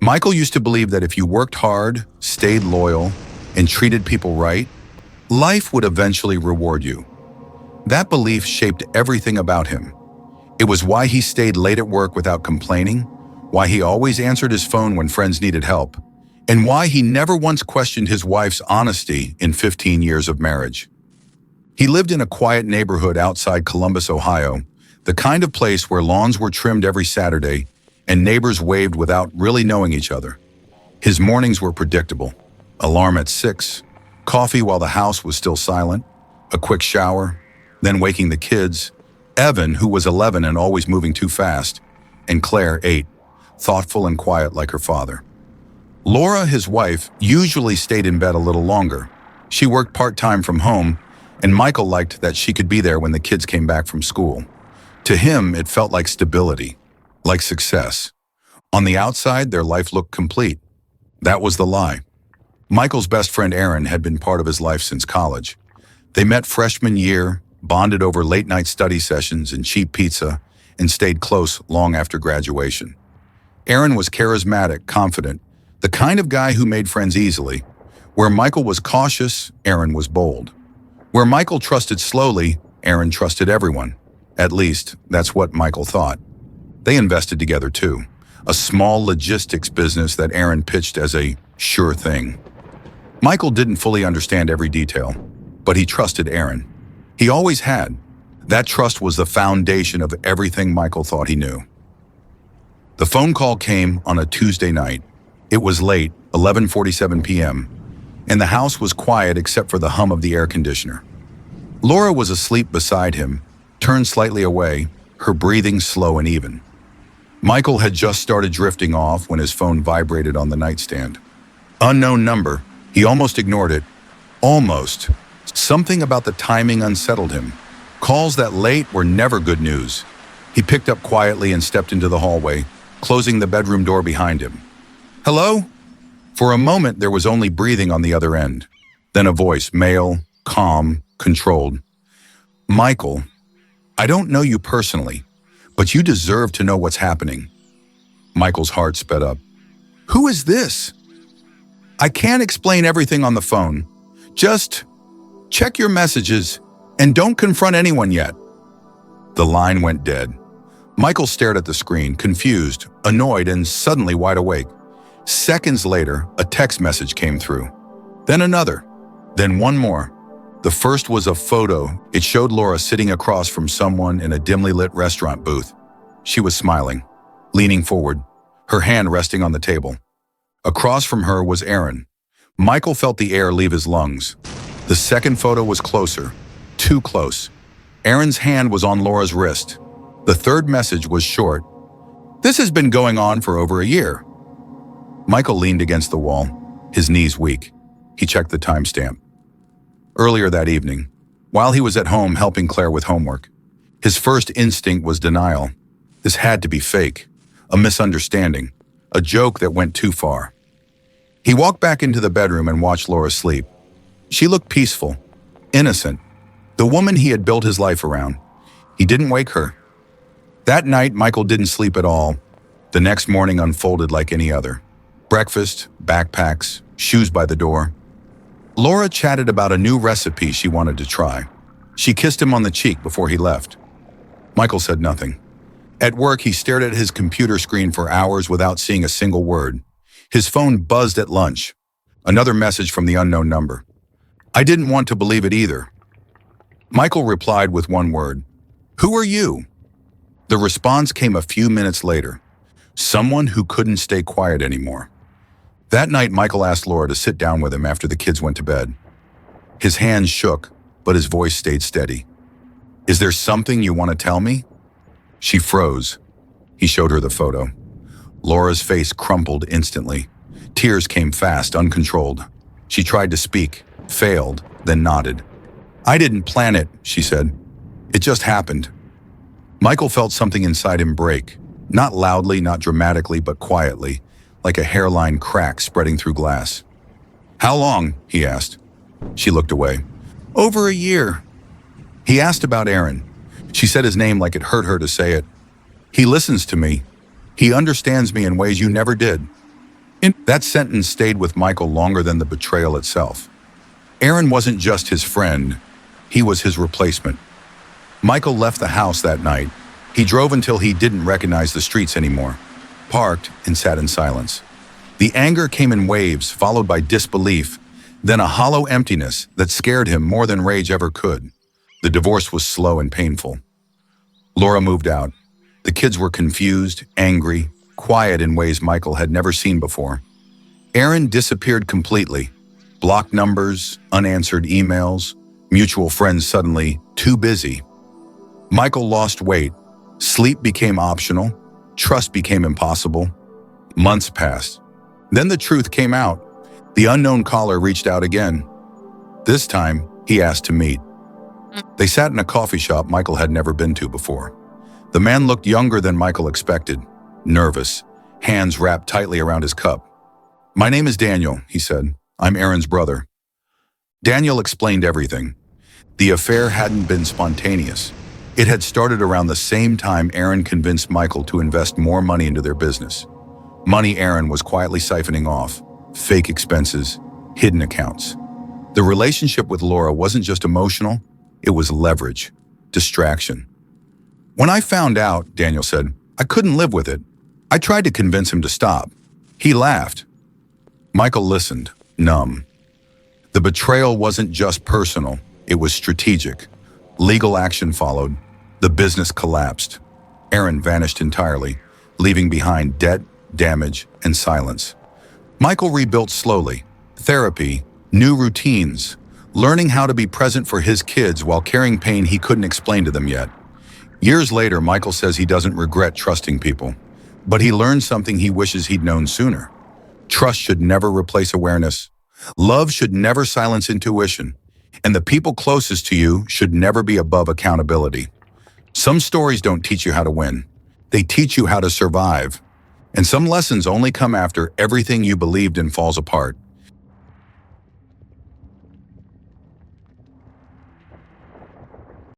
Michael used to believe that if you worked hard, stayed loyal, and treated people right, life would eventually reward you. That belief shaped everything about him. It was why he stayed late at work without complaining, why he always answered his phone when friends needed help, and why he never once questioned his wife's honesty in 15 years of marriage. He lived in a quiet neighborhood outside Columbus, Ohio, the kind of place where lawns were trimmed every Saturday and neighbors waved without really knowing each other. His mornings were predictable. Alarm at 6, coffee while the house was still silent, a quick shower, then waking the kids, Evan, who was 11 and always moving too fast, and Claire, 8, thoughtful and quiet like her father. Laura, his wife, usually stayed in bed a little longer. She worked part-time from home, and Michael liked that she could be there when the kids came back from school. To him, it felt like stability, like success. On the outside, their life looked complete. That was the lie. Michael's best friend Aaron had been part of his life since college. They met freshman year, bonded over late-night study sessions and cheap pizza, and stayed close long after graduation. Aaron was charismatic, confident, the kind of guy who made friends easily. Where Michael was cautious, Aaron was bold. Where Michael trusted slowly, Aaron trusted everyone. At least, that's what Michael thought. They invested together too, a small logistics business that Aaron pitched as a sure thing. Michael didn't fully understand every detail, but he trusted Aaron. He always had. That trust was the foundation of everything Michael thought he knew. The phone call came on a Tuesday night. It was late, 11:47 p.m., and the house was quiet except for the hum of the air conditioner. Laura was asleep beside him, turned slightly away, her breathing slow and even. Michael had just started drifting off when his phone vibrated on the nightstand. Unknown number. He almost ignored it. Almost. Something about the timing unsettled him. Calls that late were never good news. He picked up quietly and stepped into the hallway, closing the bedroom door behind him. "Hello?" For a moment, there was only breathing on the other end. Then a voice, male, calm, controlled. "Michael, I don't know you personally, but you deserve to know what's happening." Michael's heart sped up. "Who is this?" "I can't explain everything on the phone. Just check your messages and don't confront anyone yet." The line went dead. Michael stared at the screen, confused, annoyed, and suddenly wide awake. Seconds later, a text message came through. Then another. Then one more. The first was a photo. It showed Laura sitting across from someone in a dimly lit restaurant booth. She was smiling, leaning forward, her hand resting on the table. Across from her was Aaron. Michael felt the air leave his lungs. The second photo was closer, too close. Aaron's hand was on Laura's wrist. The third message was short. "This has been going on for over a year." Michael leaned against the wall, his knees weak. He checked the timestamp. Earlier that evening, while he was at home helping Claire with homework, his first instinct was denial. This had to be fake, a misunderstanding, a joke that went too far. He walked back into the bedroom and watched Laura sleep. She looked peaceful, innocent, the woman he had built his life around. He didn't wake her. That night, Michael didn't sleep at all. The next morning unfolded like any other. Breakfast, backpacks, shoes by the door. Laura chatted about a new recipe she wanted to try. She kissed him on the cheek before he left. Michael said nothing. At work, he stared at his computer screen for hours without seeing a single word. His phone buzzed at lunch. Another message from the unknown number. "I didn't want to believe it either." Michael replied with one word. "Who are you?" The response came a few minutes later. Someone who couldn't stay quiet anymore. That night, Michael asked Laura to sit down with him after the kids went to bed. His hands shook, but his voice stayed steady. "Is there something you want to tell me?" She froze. He showed her the photo. Laura's face crumpled instantly. Tears came fast, uncontrolled. She tried to speak, failed, then nodded. "I didn't plan it," she said. "It just happened." Michael felt something inside him break. Not loudly, not dramatically, but quietly, like a hairline crack spreading through glass. "How long?" he asked. She looked away. "Over a year." He asked about Aaron. She said his name like it hurt her to say it. "He listens to me. He understands me in ways you never did." That sentence stayed with Michael longer than the betrayal itself. Aaron wasn't just his friend, he was his replacement. Michael left the house that night. He drove until he didn't recognize the streets anymore, parked and sat in silence. The anger came in waves, followed by disbelief, then a hollow emptiness that scared him more than rage ever could. The divorce was slow and painful. Laura moved out. The kids were confused, angry, quiet in ways Michael had never seen before. Aaron disappeared completely. Blocked numbers, unanswered emails, mutual friends suddenly too busy. Michael lost weight. Sleep became optional. Trust became impossible. Months passed. Then the truth came out. The unknown caller reached out again. This time, he asked to meet. They sat in a coffee shop Michael had never been to before. The man looked younger than Michael expected, nervous, hands wrapped tightly around his cup. "My name is Daniel," he said. "I'm Aaron's brother." Daniel explained everything. The affair hadn't been spontaneous. It had started around the same time Aaron convinced Michael to invest more money into their business. Money Aaron was quietly siphoning off, fake expenses, hidden accounts. The relationship with Laura wasn't just emotional, it was leverage, distraction. "When I found out," Daniel said, "I couldn't live with it. I tried to convince him to stop. He laughed." Michael listened, numb. The betrayal wasn't just personal, it was strategic. Legal action followed. The business collapsed. Aaron vanished entirely, leaving behind debt, damage, and silence. Michael rebuilt slowly. Therapy, new routines, learning how to be present for his kids while carrying pain he couldn't explain to them yet. Years later, Michael says he doesn't regret trusting people, but he learned something he wishes he'd known sooner. Trust should never replace awareness. Love should never silence intuition. And the people closest to you should never be above accountability. Some stories don't teach you how to win. They teach you how to survive. And some lessons only come after everything you believed in falls apart.